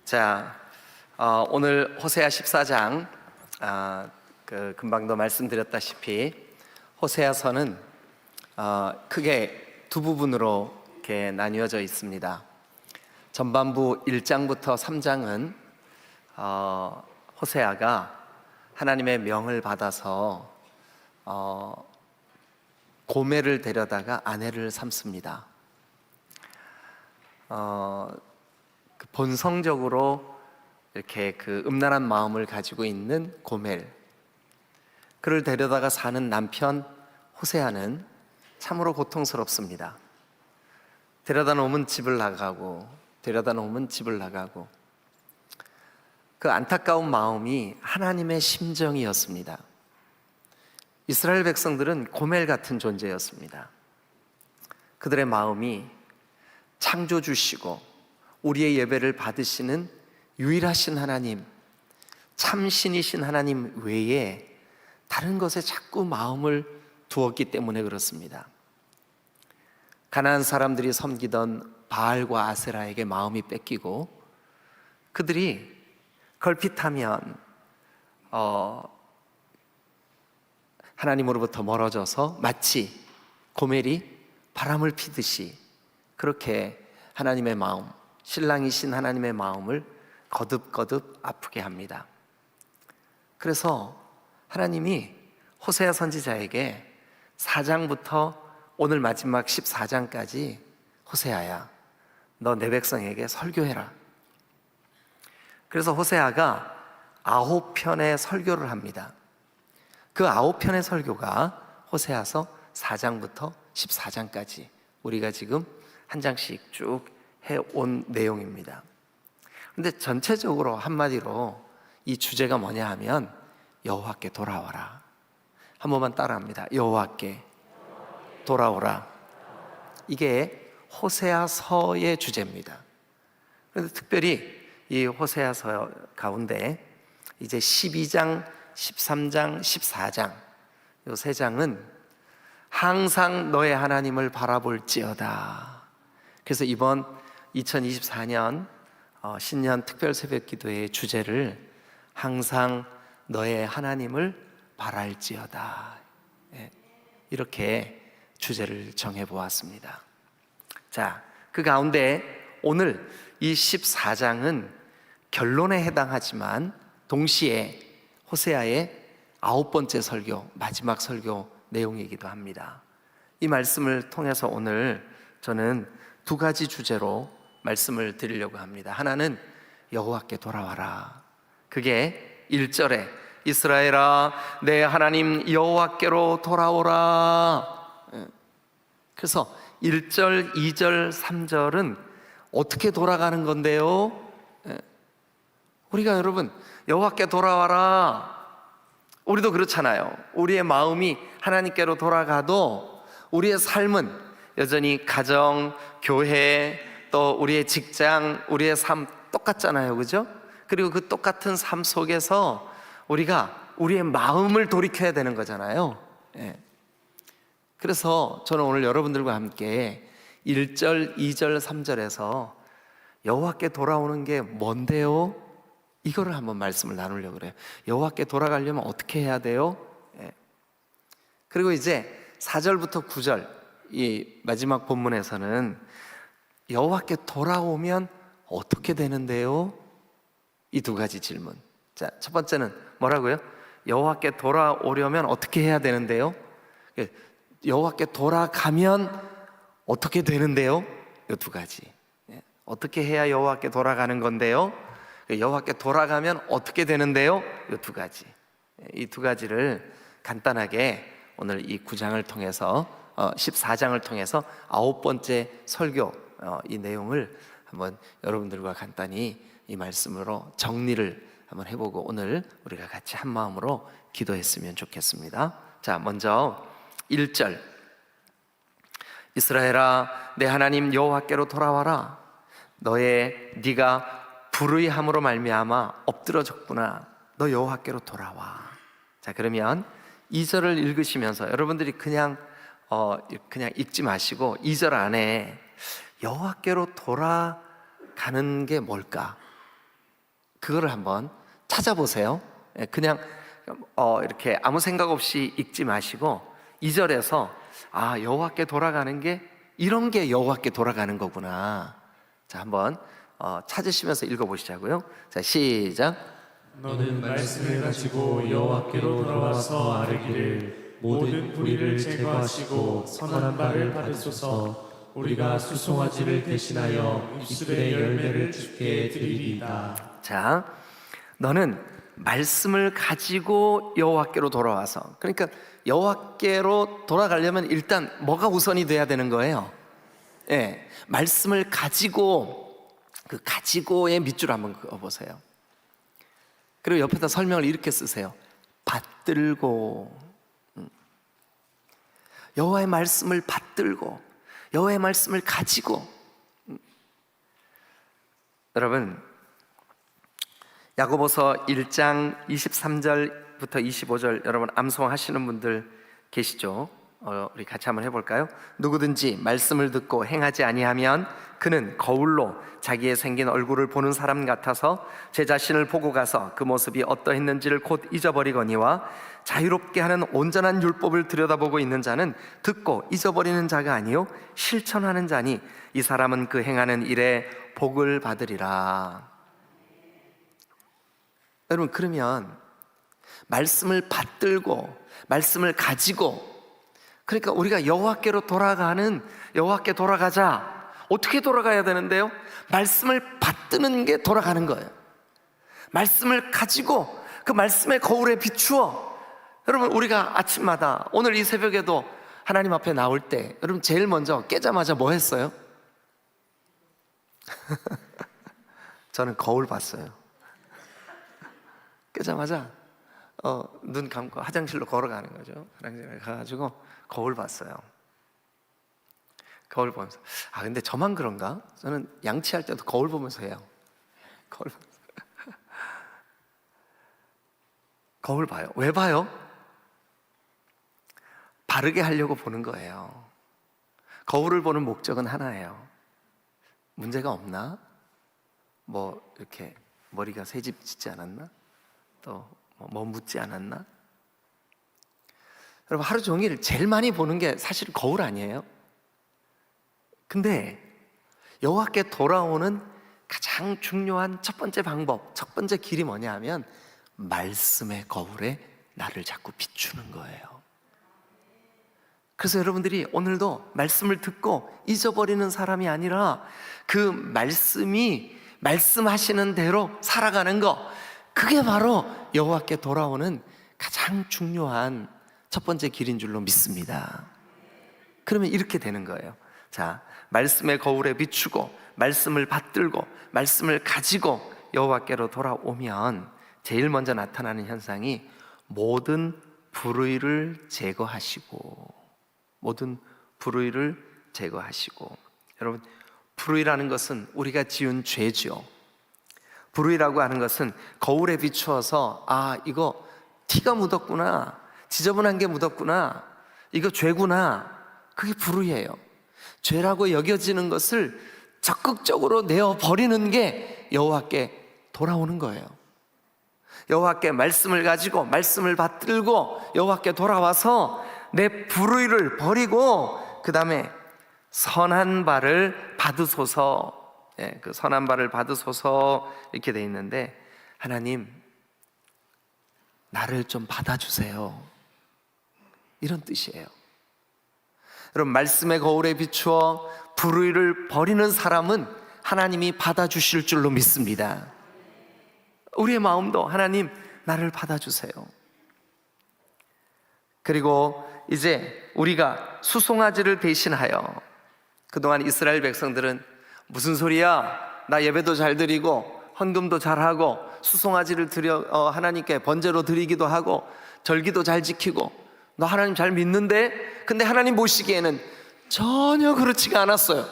자, 오늘 호세아 14장, 금방도 말씀드렸다시피 호세아서는 크게 두 부분으로 이렇게 나뉘어져 있습니다. 전반부 1장부터 3장은 호세아가 하나님의 명을 받아서 고멜을 데려다가 아내를 삼습니다. 본성적으로 이렇게 그 음란한 마음을 가지고 있는 고멜, 그를 데려다가 사는 남편 호세아는 참으로 고통스럽습니다. 데려다 놓으면 집을 나가고 그 안타까운 마음이 하나님의 심정이었습니다. 이스라엘 백성들은 고멜 같은 존재였습니다. 그들의 마음이 창조주시고 우리의 예배를 받으시는 유일하신 하나님, 참신이신 하나님 외에 다른 것에 자꾸 마음을 두었기 때문에 그렇습니다. 가나안 사람들이 섬기던 바알과 아세라에게 마음이 뺏기고 그들이 걸핏하면 하나님으로부터 멀어져서 마치 고멜이 바람을 피듯이 그렇게 하나님의 마음, 신랑이신 하나님의 마음을 거듭거듭 아프게 합니다. 그래서 하나님이 호세아 선지자에게 4장부터 오늘 마지막 14장까지 호세아야, 너 내 백성에게 설교해라. 그래서 호세아가 9편의 설교를 합니다. 그 9편의 설교가 호세아서 4장부터 14장까지 우리가 지금 한 장씩 쭉 해온 내용입니다. 그런데 전체적으로 한마디로 이 주제가 뭐냐 하면 여호와께 돌아와라. 한 번만 따라합니다. 여호와께 돌아오라. 이게 호세아서의 주제입니다. 그런데 특별히 이 호세아서 가운데 이제 12장, 13장, 14장 이 세 장은 항상 너의 하나님을 바라볼지어다. 그래서 이번 2024년 신년 특별 새벽 기도의 주제를 항상 너의 하나님을 바랄지어다, 이렇게 주제를 정해보았습니다. 자, 그 가운데 오늘 이 14장은 결론에 해당하지만 동시에 호세아의 9번째 설교, 마지막 설교 내용이기도 합니다. 이 말씀을 통해서 오늘 저는 두 가지 주제로 말씀을 드리려고 합니다. 하나는 여호와께 돌아와라. 그게 1절에 이스라엘아 내 하나님 여호와께로 돌아오라. 그래서 1절, 2절, 3절은 어떻게 돌아가는 건데요? 우리가 여러분 여호와께 돌아와라, 우리도 그렇잖아요. 우리의 마음이 하나님께로 돌아가도 우리의 삶은 여전히 가정, 교회, 또 우리의 직장, 우리의 삶 똑같잖아요, 그죠? 그리고 그 똑같은 삶 속에서 우리가 우리의 마음을 돌이켜야 되는 거잖아요. 그래서 저는 오늘 여러분들과 함께 1절, 2절, 3절에서 여호와께 돌아오는 게 뭔데요? 이거를 한번 말씀을 나누려고 그래요. 여호와께 돌아가려면 어떻게 해야 돼요? 그리고 이제 4절부터 9절 이 마지막 본문에서는 여호와께 돌아오면 어떻게 되는데요? 이 두 가지 질문. 자, 첫 번째는 뭐라고요? 여호와께 돌아오려면 어떻게 해야 되는데요? 여호와께 돌아가면 어떻게 되는데요? 이 두 가지. 어떻게 해야 여호와께 돌아가는 건데요? 여호와께 돌아가면 어떻게 되는데요? 이 두 가지. 이 두 가지를 간단하게 오늘 이 9장을 통해서 14장을 통해서 9번째 설교 이 내용을 한번 여러분들과 간단히 이 말씀으로 정리를 한번 해보고 오늘 우리가 같이 한 마음으로 기도했으면 좋겠습니다. 자, 먼저 1절 이스라엘아 내 하나님 여호와께로 돌아와라. 네가 불의함으로 말미암아 엎드러졌구나. 너 여호와께로 돌아와. 자, 그러면 2절을 읽으시면서 여러분들이 그냥 읽지 마시고 2절 안에 여호와께로 돌아가는 게 뭘까? 그거를 한번 찾아보세요. 그냥 이렇게 아무 생각 없이 읽지 마시고 2절에서 여호와께 돌아가는 게 이런 게 여호와께 돌아가는 거구나. 자, 한번 찾으시면서 읽어보시자고요. 자, 시작. 너는 말씀을 가지고 여호와께로 돌아와서 아뢰기를 모든 불의를 제거하시고 선한 바를 받으소서. 우리가 수송아지를 대신하여 입술의 열매를 주께 드리리이다. 자, 너는 말씀을 가지고 여호와께로 돌아와서, 그러니까 여호와께로 돌아가려면 일단 뭐가 우선이 돼야 되는 거예요? 말씀을 가지고, 그 가지고의 밑줄 한번 그어보세요. 그리고 옆에다 설명을 이렇게 쓰세요. 받들고, 여호와의 말씀을 받들고, 여호와의 말씀을 가지고. 여러분, 야고보서 1장 23절부터 25절 여러분 암송하시는 분들 계시죠? 우리 같이 한번 해볼까요? 누구든지 말씀을 듣고 행하지 아니하면 그는 거울로 자기의 생긴 얼굴을 보는 사람 같아서 제 자신을 보고 가서 그 모습이 어떠했는지를 곧 잊어버리거니와 자유롭게 하는 온전한 율법을 들여다보고 있는 자는 듣고 잊어버리는 자가 아니요 실천하는 자니 이 사람은 그 행하는 일에 복을 받으리라. 여러분, 그러면 말씀을 받들고 말씀을 가지고, 그러니까 우리가 여호와께로 여호와께 돌아가자. 어떻게 돌아가야 되는데요? 말씀을 받드는 게 돌아가는 거예요. 말씀을 가지고 그 말씀의 거울에 비추어. 여러분, 우리가 아침마다 오늘 이 새벽에도 하나님 앞에 나올 때 여러분 제일 먼저 깨자마자 뭐 했어요? 저는 거울 봤어요. 깨자마자 눈 감고 화장실로 걸어가는 거죠. 화장실에 가가지고 거울 봤어요. 거울 보면서 근데 저만 그런가? 저는 양치할 때도 거울 보면서 해요. 거울 보면서. 거울 봐요. 왜 봐요? 바르게 하려고 보는 거예요. 거울을 보는 목적은 하나예요. 문제가 없나? 뭐 이렇게 머리가 새집 짓지 않았나? 또 뭐 묻지 않았나? 여러분, 하루 종일 제일 많이 보는 게 사실 거울 아니에요? 근데 여호와께 돌아오는 가장 중요한 첫 번째 방법, 첫 번째 길이 뭐냐 하면 말씀의 거울에 나를 자꾸 비추는 거예요. 그래서 여러분들이 오늘도 말씀을 듣고 잊어버리는 사람이 아니라 그 말씀이 말씀하시는 대로 살아가는 거, 그게 바로 여호와께 돌아오는 가장 중요한 첫 번째 길인 줄로 믿습니다. 그러면 이렇게 되는 거예요. 자, 말씀의 거울에 비추고 말씀을 받들고 말씀을 가지고 여호와께로 돌아오면 제일 먼저 나타나는 현상이 모든 불의를 제거하시고, 모든 불의를 제거하시고. 여러분, 불의라는 것은 우리가 지은 죄죠. 불의라고 하는 것은 거울에 비추어서 이거 티가 묻었구나, 지저분한 게 묻었구나, 이거 죄구나, 그게 불의예요. 죄라고 여겨지는 것을 적극적으로 내어버리는 게 여호와께 돌아오는 거예요. 여호와께 말씀을 가지고 말씀을 받들고 여호와께 돌아와서 내 불의를 버리고 그 다음에 선한 바를 받으소서. 그 선한 바를 받으소서 이렇게 돼 있는데, 하나님 나를 좀 받아주세요, 이런 뜻이에요. 여러분, 말씀의 거울에 비추어 불의를 버리는 사람은 하나님이 받아주실 줄로 믿습니다. 우리의 마음도 하나님 나를 받아주세요. 그리고 이제 우리가 수송아지를 대신하여, 그동안 이스라엘 백성들은 무슨 소리야, 나 예배도 잘 드리고 헌금도 잘하고 수송아지를 드려 하나님께 번제로 드리기도 하고 절기도 잘 지키고 너 하나님 잘 믿는데? 근데 하나님 보시기에는 전혀 그렇지가 않았어요.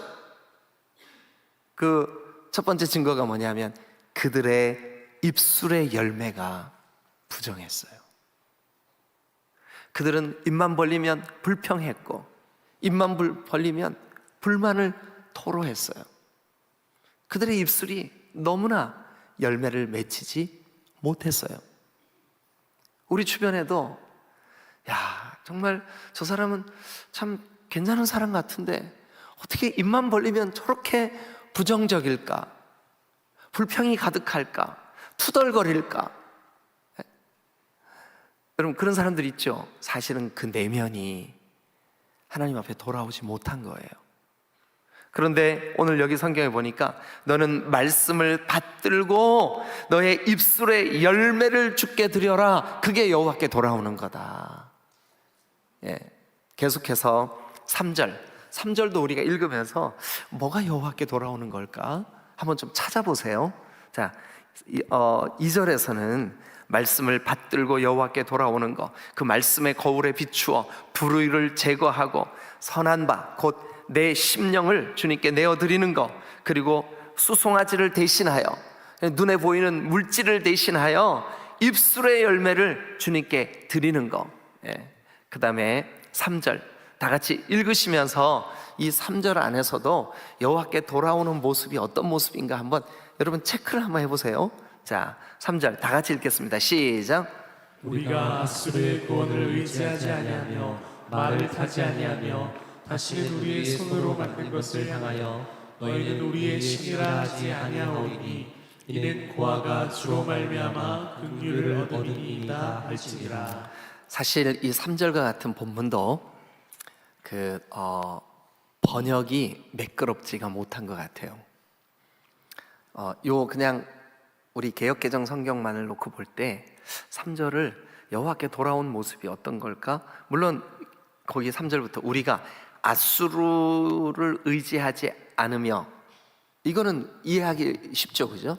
그 첫 번째 증거가 뭐냐면 그들의 입술의 열매가 부정했어요. 그들은 입만 벌리면 불평했고 입만 벌리면 불만을 토로했어요. 그들의 입술이 너무나 열매를 맺히지 못했어요. 우리 주변에도 야, 정말 저 사람은 참 괜찮은 사람 같은데 어떻게 입만 벌리면 저렇게 부정적일까? 불평이 가득할까? 투덜거릴까? 여러분, 그런 사람들 있죠? 사실은 그 내면이 하나님 앞에 돌아오지 못한 거예요. 그런데 오늘 여기 성경에 보니까 너는 말씀을 받들고 너의 입술에 열매를 주게 드려라. 그게 여호와께 돌아오는 거다. 예, 계속해서 3절도 우리가 읽으면서 뭐가 여호와께 돌아오는 걸까? 한번 좀 찾아보세요. 자, 2절에서는 말씀을 받들고 여호와께 돌아오는 것, 그 말씀의 거울에 비추어 불의를 제거하고 선한 바 곧 내 심령을 주님께 내어드리는 것, 그리고 수송아지를 대신하여 눈에 보이는 물질을 대신하여 입술의 열매를 주님께 드리는 것. 그 다음에 3절 다 같이 읽으시면서 이 3절 안에서도 여호와께 돌아오는 모습이 어떤 모습인가 한번 여러분 체크를 한번 해보세요. 자, 3절 다 같이 읽겠습니다. 시작. 우리가 아수르의 구원을 의지하지 아니하며 말을 타지 아니하며 다시는 우리의 손으로 만든 것을 향하여 너희는 우리의 신이라 하지 아니하오니 이는 고아가 주로 말미암아 긍휼을 얻으니이다 할지니라. 사실 이 3절과 같은 본문도 번역이 매끄럽지가 못한 것 같아요. 그냥 우리 개역개정 성경만을 놓고 볼 때 3절을 여호와께 돌아온 모습이 어떤 걸까? 물론 거기 3절부터 우리가 아수르를 의지하지 않으며, 이거는 이해하기 쉽죠, 그죠?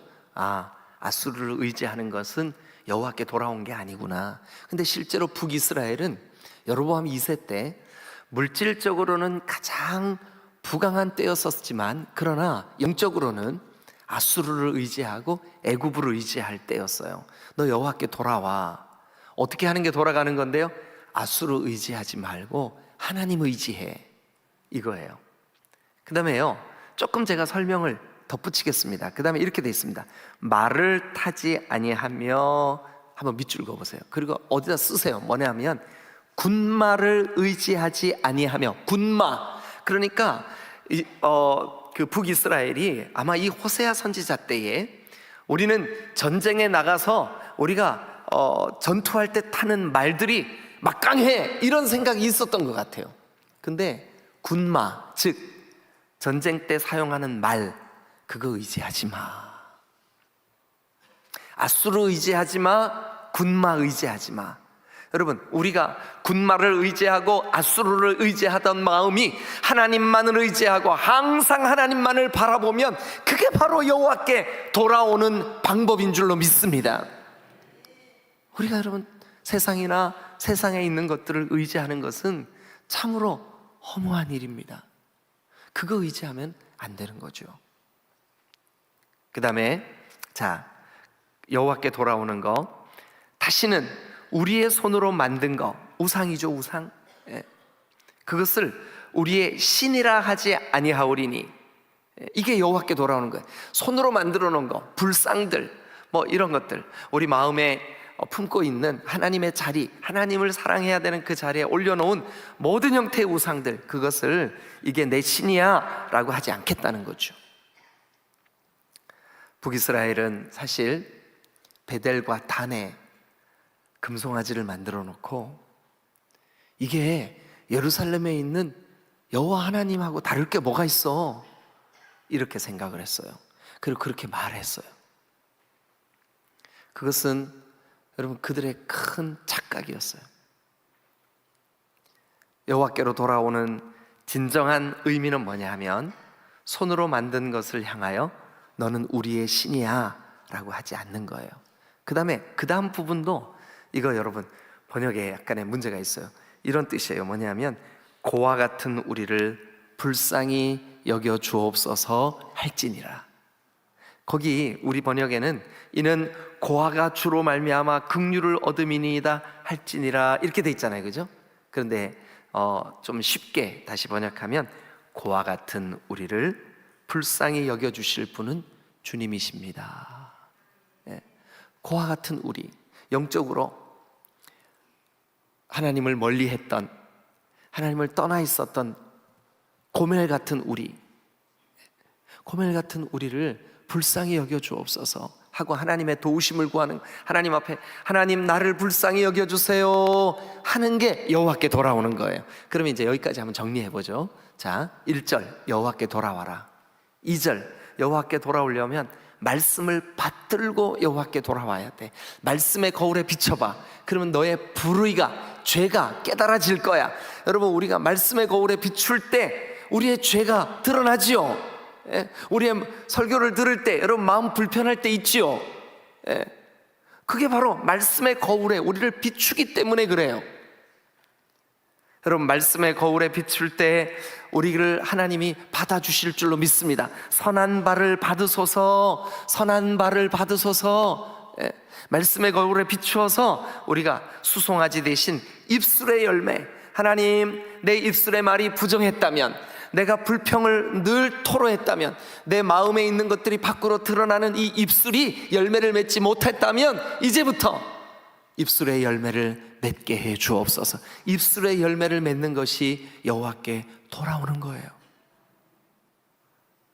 아수르를 의지하는 것은 여호와께 돌아온 게 아니구나. 근데 실제로 북이스라엘은 여로보암 2세 때 물질적으로는 가장 부강한 때였었지만, 그러나 영적으로는 아수르를 의지하고 애굽을 의지할 때였어요. 너 여호와께 돌아와. 어떻게 하는 게 돌아가는 건데요? 아수르 의지하지 말고 하나님 의지해, 이거예요. 그 다음에요, 조금 제가 설명을 덧붙이겠습니다. 그 다음에 이렇게 돼 있습니다. 말을 타지 아니하며, 한번 밑줄 그어보세요. 그리고 어디다 쓰세요. 뭐냐 하면 군마를 의지하지 아니하며. 군마, 그러니까 그 북이스라엘이 아마 이 호세아 선지자 때에 우리는 전쟁에 나가서 우리가 전투할 때 타는 말들이 막강해, 이런 생각이 있었던 것 같아요. 근데 군마, 즉 전쟁 때 사용하는 말, 그거 의지하지 마. 아수르 의지하지 마. 군마 의지하지 마. 여러분, 우리가 군마를 의지하고 아수르를 의지하던 마음이 하나님만을 의지하고 항상 하나님만을 바라보면 그게 바로 여호와께 돌아오는 방법인 줄로 믿습니다. 우리가 여러분 세상이나 세상에 있는 것들을 의지하는 것은 참으로 허무한 일입니다. 그거 의지하면 안 되는 거죠. 그 다음에 여호와께 돌아오는 거, 다시는 우리의 손으로 만든 거, 우상이죠, 우상. 그것을 우리의 신이라 하지 아니하오리니, 이게 여호와께 돌아오는 거예요. 손으로 만들어 놓은 거, 불상들, 뭐 이런 것들, 우리 마음에 품고 있는 하나님의 자리, 하나님을 사랑해야 되는 그 자리에 올려놓은 모든 형태의 우상들, 그것을 이게 내 신이야 라고 하지 않겠다는 거죠. 북이스라엘은 사실 베델과 단에 금송아지를 만들어 놓고, 이게 예루살렘에 있는 여호와 하나님하고 다를 게 뭐가 있어, 이렇게 생각을 했어요. 그리고 그렇게 말했어요. 그것은 여러분 그들의 큰 착각이었어요. 여호와께로 돌아오는 진정한 의미는 뭐냐 하면, 손으로 만든 것을 향하여 너는 우리의 신이야 라고 하지 않는 거예요. 그 다음 부분도 이거 여러분 번역에 약간의 문제가 있어요. 이런 뜻이에요. 뭐냐면 고와 같은 우리를 불쌍히 여겨 주옵소서 할지니라. 거기 우리 번역에는 이는 고아가 주로 말미암아 긍휼을 얻음이니이다 할지니라, 이렇게 돼 있잖아요, 그죠? 그런데 좀 쉽게 다시 번역하면 고아 같은 우리를 불쌍히 여겨주실 분은 주님이십니다. 그와 같은 우리, 영적으로 하나님을 멀리했던, 하나님을 떠나 있었던 고멜 같은 우리, 고멜 같은 우리를 불쌍히 여겨 주옵소서 하고 하나님의 도우심을 구하는, 하나님 앞에 하나님 나를 불쌍히 여겨 주세요 하는 게 여호와께 돌아오는 거예요. 그러면 이제 여기까지 한번 정리해 보죠. 자, 1절 여호와께 돌아와라. 2절 여호와께 돌아오려면 말씀을 받들고 여호와께 돌아와야 돼. 말씀의 거울에 비춰봐. 그러면 너의 불의가, 죄가 깨달아질 거야. 여러분, 우리가 말씀의 거울에 비출 때 우리의 죄가 드러나지요. 예? 우리의 설교를 들을 때 여러분 마음 불편할 때 있지요. 예? 그게 바로 말씀의 거울에 우리를 비추기 때문에 그래요. 여러분, 말씀의 거울에 비출 때 우리를 하나님이 받아주실 줄로 믿습니다. 선한 발을 받으소서, 선한 발을 받으소서. 예? 말씀의 거울에 비추어서 우리가 수송아지 대신 입술의 열매, 하나님 내 입술의 말이 부정했다면, 내가 불평을 늘 토로했다면, 내 마음에 있는 것들이 밖으로 드러나는 이 입술이 열매를 맺지 못했다면 이제부터 입술의 열매를 맺게 해 주옵소서. 입술의 열매를 맺는 것이 여호와께 돌아오는 거예요.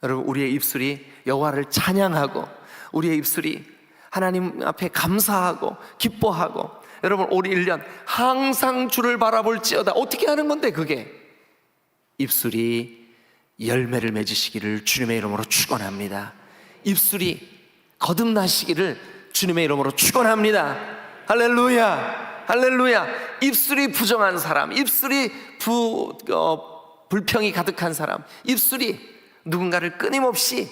여러분, 우리의 입술이 여호와를 찬양하고, 우리의 입술이 하나님 앞에 감사하고 기뻐하고, 여러분 올 1년 항상 주를 바라볼지어다. 어떻게 하는 건데 그게? 입술이 열매를 맺으시기를 주님의 이름으로 축원합니다. 입술이 거듭나시기를 주님의 이름으로 축원합니다. 할렐루야, 할렐루야. 입술이 부정한 사람, 입술이 불평이 가득한 사람, 입술이 누군가를 끊임없이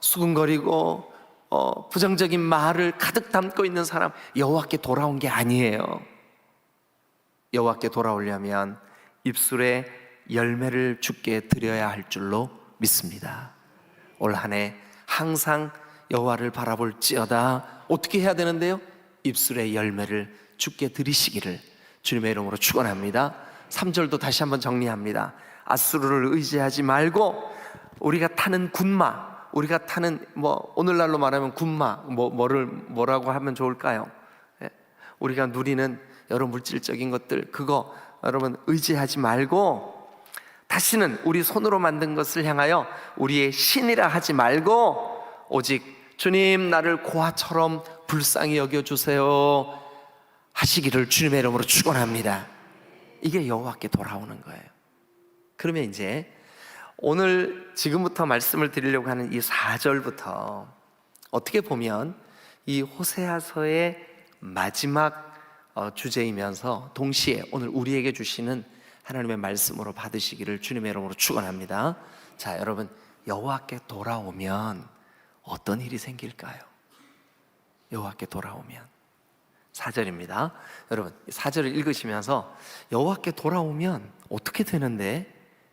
수근거리고 부정적인 말을 가득 담고 있는 사람, 여호와께 돌아온 게 아니에요. 여호와께 돌아오려면 입술에 열매를 주께 드려야 할 줄로 믿습니다. 올 한 해 항상 여호와를 바라볼지어다. 어떻게 해야 되는데요? 입술의 열매를 주께 드리시기를 주님의 이름으로 축원합니다. 3절도 다시 한번 정리합니다. 앗수르를 의지하지 말고, 우리가 타는 군마, 우리가 타는 오늘날로 말하면 군마, 뭐라고 하면 좋을까요? 우리가 누리는 여러 물질적인 것들, 그거 여러분 의지하지 말고, 다시는 우리 손으로 만든 것을 향하여 우리의 신이라 하지 말고, 오직 주님 나를 고아처럼 불쌍히 여겨주세요 하시기를 주님의 이름으로 축원합니다. 이게 여호와께 돌아오는 거예요. 그러면 이제 오늘 지금부터 말씀을 드리려고 하는 이 4절부터 어떻게 보면 이 호세아서의 마지막 주제이면서 동시에 오늘 우리에게 주시는 하나님의 말씀으로 받으시기를 주님의 이름으로 축원합니다. 자, 여러분, 여호와께 돌아오면 어떤 일이 생길까요? 여호와께 돌아오면 4절입니다. 여러분, 4절을 읽으시면서 여호와께 돌아오면 어떻게 되는데,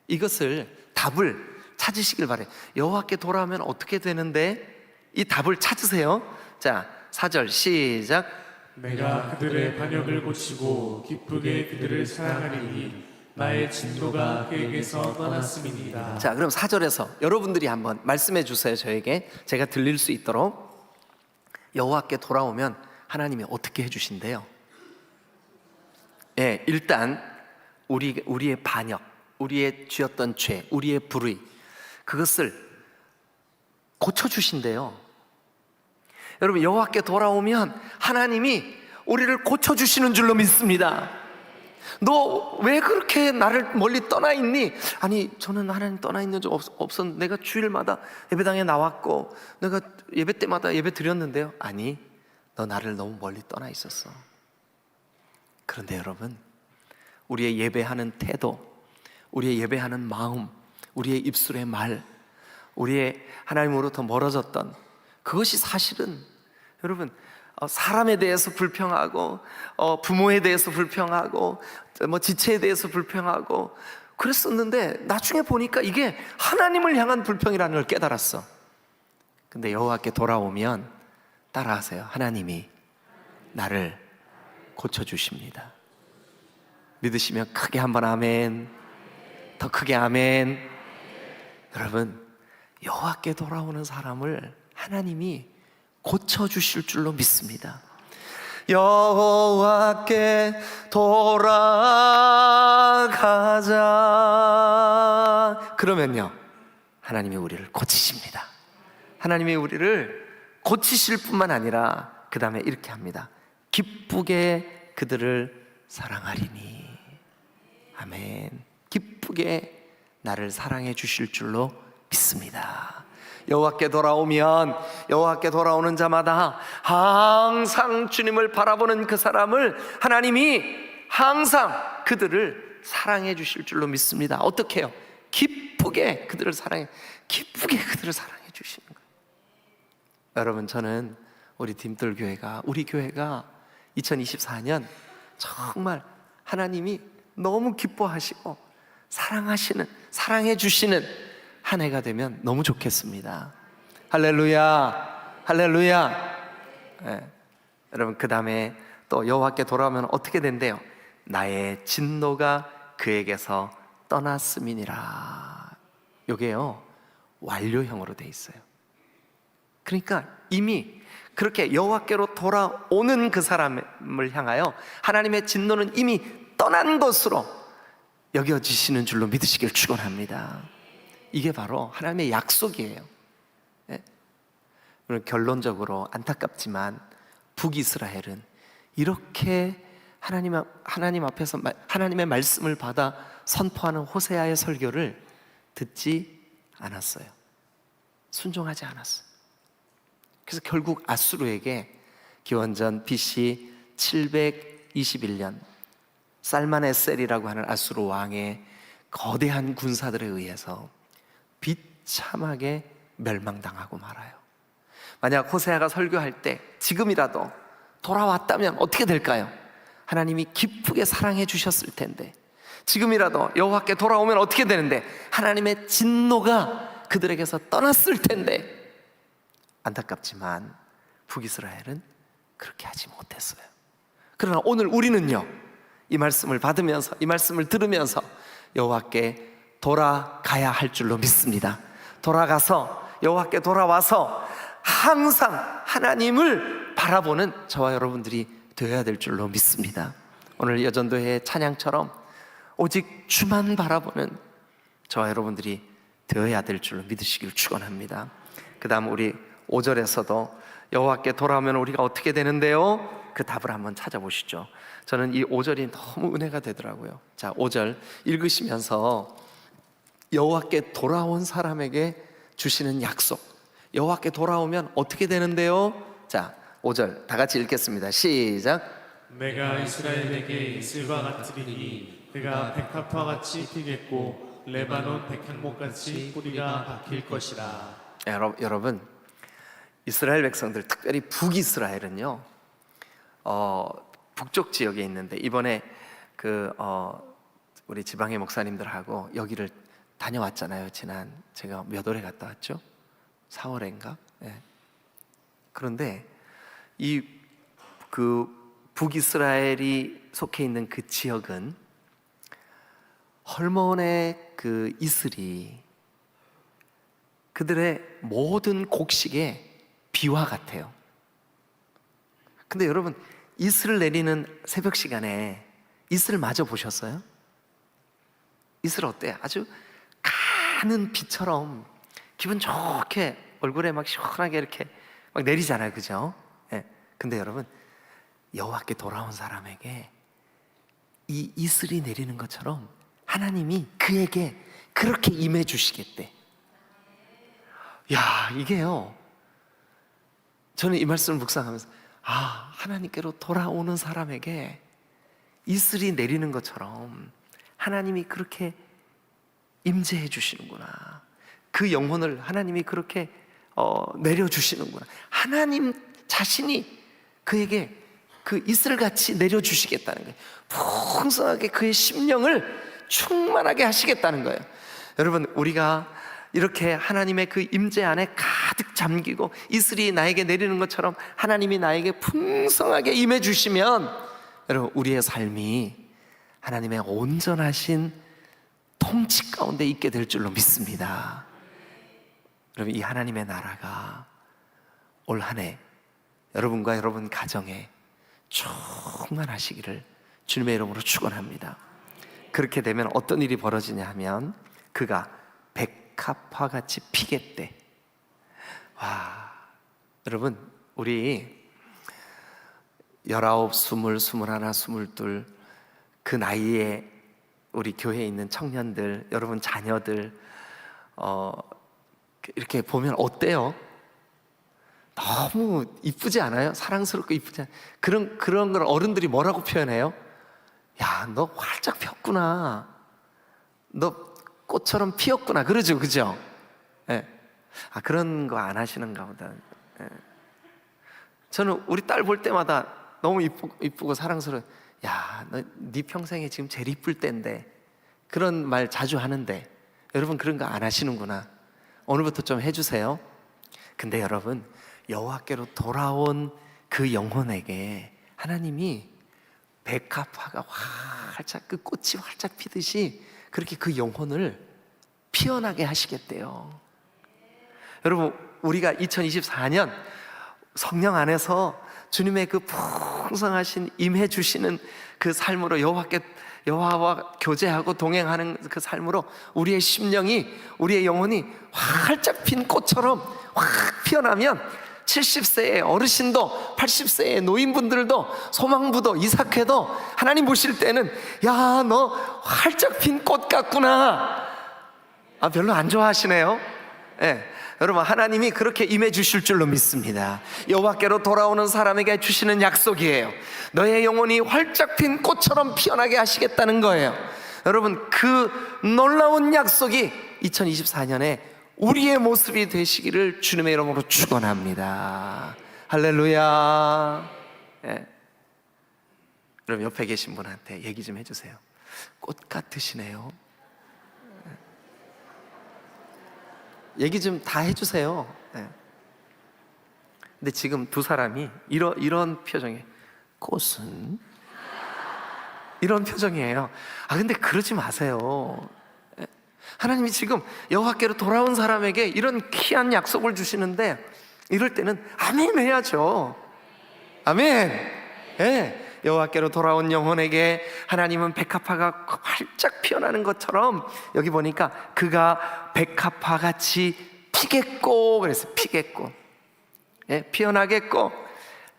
이것을 답을 찾으시길 바래요. 여호와께 돌아오면 어떻게 되는데, 이 답을 찾으세요. 자, 4절 시작. 내가 그들의 반역을 고치고 기쁘게 그들을 사랑하리니 나의 진노가 그에게서 떠났음이니이다. 자, 그럼 4절에서 여러분들이 한번 말씀해 주세요. 저에게, 제가 들릴 수 있도록. 여호와께 돌아오면 하나님이 어떻게 해주신대요? 예, 일단 우리의 반역, 우리의 쥐었던 죄, 우리의 불의, 그것을 고쳐주신대요. 여러분, 여호와께 돌아오면 하나님이 우리를 고쳐주시는 줄로 믿습니다. 너 왜 그렇게 나를 멀리 떠나 있니? 아니, 저는 하나님 떠나 있는 적 없었는데, 내가 주일마다 예배당에 나왔고 내가 예배 때마다 예배 드렸는데요. 아니, 너 나를 너무 멀리 떠나 있었어. 그런데 여러분, 우리의 예배하는 태도, 우리의 예배하는 마음, 우리의 입술의 말, 우리의 하나님으로부터 멀어졌던 그것이 사실은 여러분, 사람에 대해서 불평하고, 부모에 대해서 불평하고, 지체에 대해서 불평하고 그랬었는데, 나중에 보니까 이게 하나님을 향한 불평이라는 걸 깨달았어. 근데 여호와께 돌아오면 따라하세요. 하나님이 나를 고쳐주십니다. 믿으시면 크게 한번 아멘, 더 크게 아멘. 여러분, 여호와께 돌아오는 사람을 하나님이 고쳐주실 줄로 믿습니다. 여호와께 돌아가자. 그러면요, 하나님이 우리를 고치십니다. 하나님이 우리를 고치실 뿐만 아니라 그 다음에 이렇게 합니다. 기쁘게 그들을 사랑하리니. 아멘. 기쁘게 나를 사랑해 주실 줄로 믿습니다. 여호와께 돌아오면, 여호와께 돌아오는 자마다 항상 주님을 바라보는 그 사람을 하나님이 항상 그들을 사랑해 주실 줄로 믿습니다. 어떻게 해요? 기쁘게 그들을 사랑해 주시는 거예요. 여러분, 저는 우리 딤돌교회가, 우리 교회가 2024년 정말 하나님이 너무 기뻐하시고 사랑해 주시는 한 해가 되면 너무 좋겠습니다. 할렐루야, 할렐루야. 여러분, 그 다음에 또 여호와께 돌아오면 어떻게 된대요? 나의 진노가 그에게서 떠났음이니라. 요게요, 완료형으로 돼 있어요. 그러니까 이미 그렇게 여호와께로 돌아오는 그 사람을 향하여 하나님의 진노는 이미 떠난 것으로 여겨지시는 줄로 믿으시길 축원합니다. 이게 바로 하나님의 약속이에요. 결론적으로 안타깝지만 북이스라엘은 이렇게 하나님 앞에서 하나님의 말씀을 받아 선포하는 호세아의 설교를 듣지 않았어요. 순종하지 않았어요. 그래서 결국 아수르에게 기원전 BC 721년 살만에셀이라고 하는 아수르 왕의 거대한 군사들에 의해서 비참하게 멸망당하고 말아요. 만약 호세아가 설교할 때 지금이라도 돌아왔다면 어떻게 될까요? 하나님이 기쁘게 사랑해 주셨을 텐데, 지금이라도 여호와께 돌아오면 어떻게 되는데? 하나님의 진노가 그들에게서 떠났을 텐데, 안타깝지만 북이스라엘은 그렇게 하지 못했어요. 그러나 오늘 우리는요, 이 말씀을 받으면서, 이 말씀을 들으면서 여호와께 돌아가야 할 줄로 믿습니다. 돌아가서 여호와께 돌아와서 항상 하나님을 바라보는 저와 여러분들이 되어야 될 줄로 믿습니다. 오늘 여전도의 찬양처럼 오직 주만 바라보는 저와 여러분들이 되어야 될 줄로 믿으시길 축원합니다. 그 다음 우리 5절에서도 여호와께 돌아오면 우리가 어떻게 되는데요? 그 답을 한번 찾아보시죠. 저는 이 5절이 너무 은혜가 되더라고요. 자, 5절 읽으시면서 여호와께 돌아온 사람에게 주시는 약속, 여호와께 돌아오면 어떻게 되는데요? 자, 5절 다 같이 읽겠습니다. 시작. 내가 이스라엘에게 이슬과 같으리니 그가 백합화 같이 피겠고 레바논 백향목 같이 뿌리가 박힐 것이라. 여러분, 이스라엘 백성들, 특별히 북이스라엘은요, 북쪽 지역에 있는데 이번에 우리 지방의 목사님들하고 여기를 다녀왔잖아요. 제가 몇 월에 갔다 왔죠? 4월인가? 네. 그런데 이 북이스라엘이 속해 있는 그 지역은 헐몬의 그 이슬이 그들의 모든 곡식의 비와 같아요. 근데 여러분, 이슬을 내리는 새벽 시간에 이슬을 마저 보셨어요? 이슬 어때요? 아주 가는 비처럼 기분 좋게 얼굴에 막 시원하게 이렇게 막 내리잖아요, 그죠? 예. 근데 여러분, 여호와께 돌아온 사람에게 이 이슬이 내리는 것처럼 하나님이 그에게 그렇게 임해 주시겠대. 야, 이게요, 저는 이 말씀을 묵상하면서 하나님께로 돌아오는 사람에게 이슬이 내리는 것처럼 하나님이 그렇게 임재해 주시는구나. 그 영혼을 하나님이 그렇게 내려주시는구나. 하나님 자신이 그에게 그 이슬같이 내려주시겠다는 거예요. 풍성하게 그의 심령을 충만하게 하시겠다는 거예요. 여러분, 우리가 이렇게 하나님의 그 임재 안에 가득 잠기고 이슬이 나에게 내리는 것처럼 하나님이 나에게 풍성하게 임해 주시면, 여러분, 우리의 삶이 하나님의 온전하신 통치 가운데 있게 될 줄로 믿습니다. 여러분, 이 하나님의 나라가 올 한 해 여러분과 여러분 가정에 충만하시기를 주님의 이름으로 축원합니다. 그렇게 되면 어떤 일이 벌어지냐 하면 그가 백합화 같이 피겠대. 와, 여러분 우리 19, 20, 21, 22 그 나이에 우리 교회에 있는 청년들, 여러분 자녀들 이렇게 보면 어때요? 너무 이쁘지 않아요? 사랑스럽고 이쁘지 않아요? 그런 걸 어른들이 뭐라고 표현해요? 야, 너 활짝 폈구나. 너 꽃처럼 피었구나. 그러죠, 그죠? 예. 그런 거 안 하시는가 보다. 예. 저는 우리 딸 볼 때마다 너무 이쁘고 사랑스러워. 야, 네 평생에 지금 제일 이쁠 때인데. 그런 말 자주 하는데 여러분 그런 거 안 하시는구나. 오늘부터 좀 해주세요. 근데 여러분 여호와께로 돌아온 그 영혼에게 하나님이 백합화가 활짝 그 꽃이 활짝 피듯이 그렇게 그 영혼을 피어나게 하시겠대요. 여러분 우리가 2024년 성령 안에서 주님의 그 풍성하신 임해 주시는 그 삶으로 여호와와 교제하고 동행하는 그 삶으로 우리의 심령이, 우리의 영혼이 활짝 핀 꽃처럼 확 피어나면 70세의 어르신도 80세의 노인분들도 소망부도 이삭회도 하나님 보실 때는 야, 너 활짝 핀 꽃 같구나. 별로 안 좋아하시네요. 네. 여러분 하나님이 그렇게 임해 주실 줄로 믿습니다. 여호와께로 돌아오는 사람에게 주시는 약속이에요. 너의 영혼이 활짝 핀 꽃처럼 피어나게 하시겠다는 거예요. 여러분 그 놀라운 약속이 2024년에 우리의 모습이 되시기를 주님의 이름으로 축원합니다. 할렐루야. 예. 그럼 옆에 계신 분한테 얘기 좀 해주세요. 꽃 같으시네요. 얘기 좀 다 해주세요. 네. 근데 지금 두 사람이 이런 표정이에요. 꽃은? 이런 표정이에요. 근데 그러지 마세요. 네. 하나님이 지금 여호와께로 돌아온 사람에게 이런 귀한 약속을 주시는데 이럴 때는 아멘 해야죠. 아멘. 네. 여호와께로 돌아온 영혼에게 하나님은 백합화가 활짝 피어나는 것처럼 여기 보니까 그가 백합화같이 피겠고 그래서 피겠고, 예, 피어나겠고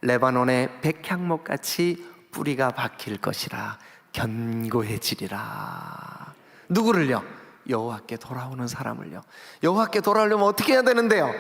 레바논의 백향목같이 뿌리가 박힐 것이라 견고해지리라. 누구를요? 여호와께 돌아오는 사람을요. 여호와께 돌아오려면 어떻게 해야 되는데요?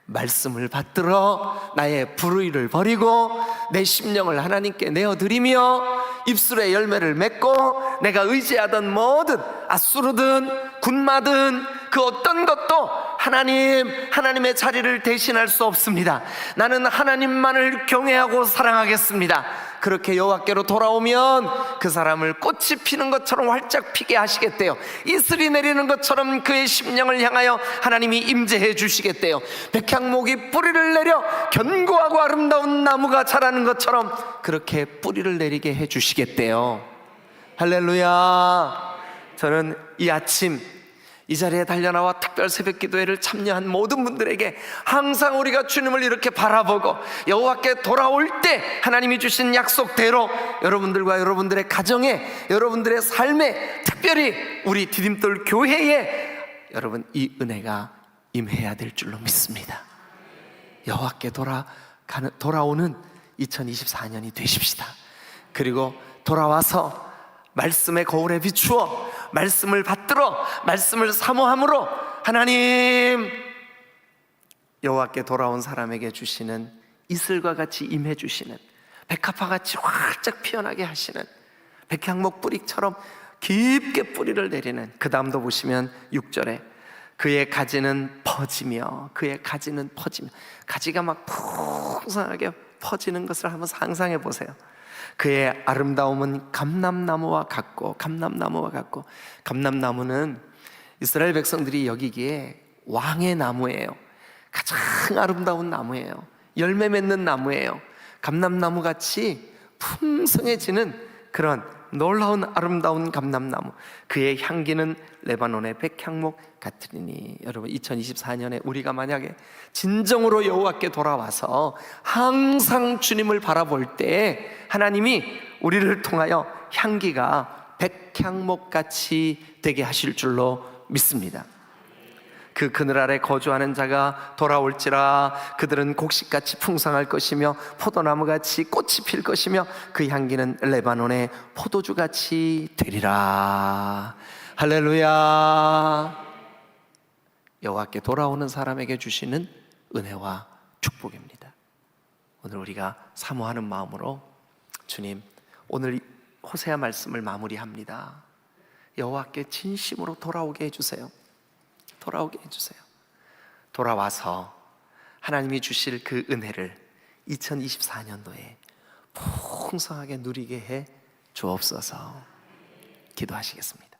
말씀을 받들어 나의 불의를 버리고 내 심령을 하나님께 내어드리며 입술의 열매를 맺고 내가 의지하던 뭐든 앗수르든 군마든 그 어떤 것도 하나님의 자리를 대신할 수 없습니다. 나는 하나님만을 경외하고 사랑하겠습니다. 그렇게 여호와께로 돌아오면 그 사람을 꽃이 피는 것처럼 활짝 피게 하시겠대요. 이슬이 내리는 것처럼 그의 심령을 향하여 하나님이 임재해 주시겠대요. 백향목이 뿌리를 내려 견고하고 아름다운 나무가 자라는 것처럼 그렇게 뿌리를 내리게 해 주시겠대요. 할렐루야. 저는 이 아침 이 자리에 달려나와 특별 새벽 기도회를 참여한 모든 분들에게 항상 우리가 주님을 이렇게 바라보고 여호와께 돌아올 때 하나님이 주신 약속대로 여러분들과 여러분들의 가정에, 여러분들의 삶에, 특별히 우리 디딤돌 교회에 여러분 이 은혜가 임해야 될 줄로 믿습니다. 여호와께 돌아오는 2024년이 되십시다. 그리고 돌아와서 말씀의 거울에 비추어 말씀을 받들어 말씀을 사모함으로 하나님 여호와께 돌아온 사람에게 주시는 이슬과 같이 임해 주시는 백합화같이 활짝 피어나게 하시는 백향목 뿌리처럼 깊게 뿌리를 내리는, 그 다음도 보시면 6절에 그의 가지는 퍼지며 가지가 막 풍성하게 퍼지는 것을 한번 상상해 보세요. 그의 아름다움은 감람나무와 같고 감람나무는 이스라엘 백성들이 여기기에 왕의 나무예요. 가장 아름다운 나무예요. 열매 맺는 나무예요. 감람나무같이 풍성해지는 그런 놀라운 아름다운 감람나무, 그의 향기는 레바논의 백향목 같으리니. 여러분, 2024년에 우리가 만약에 진정으로 여호와께 돌아와서 항상 주님을 바라볼 때 하나님이 우리를 통하여 향기가 백향목같이 되게 하실 줄로 믿습니다. 그 그늘 아래 거주하는 자가 돌아올지라. 그들은 곡식같이 풍성할 것이며 포도나무같이 꽃이 필 것이며 그 향기는 레바논의 포도주같이 되리라. 할렐루야. 여호와께 돌아오는 사람에게 주시는 은혜와 축복입니다. 오늘 우리가 사모하는 마음으로, 주님, 오늘 호세아 말씀을 마무리합니다. 여호와께 진심으로 돌아오게 해주세요. 돌아오게 해주세요. 돌아와서 하나님이 주실 그 은혜를 2024년도에 풍성하게 누리게 해 주옵소서. 기도하시겠습니다.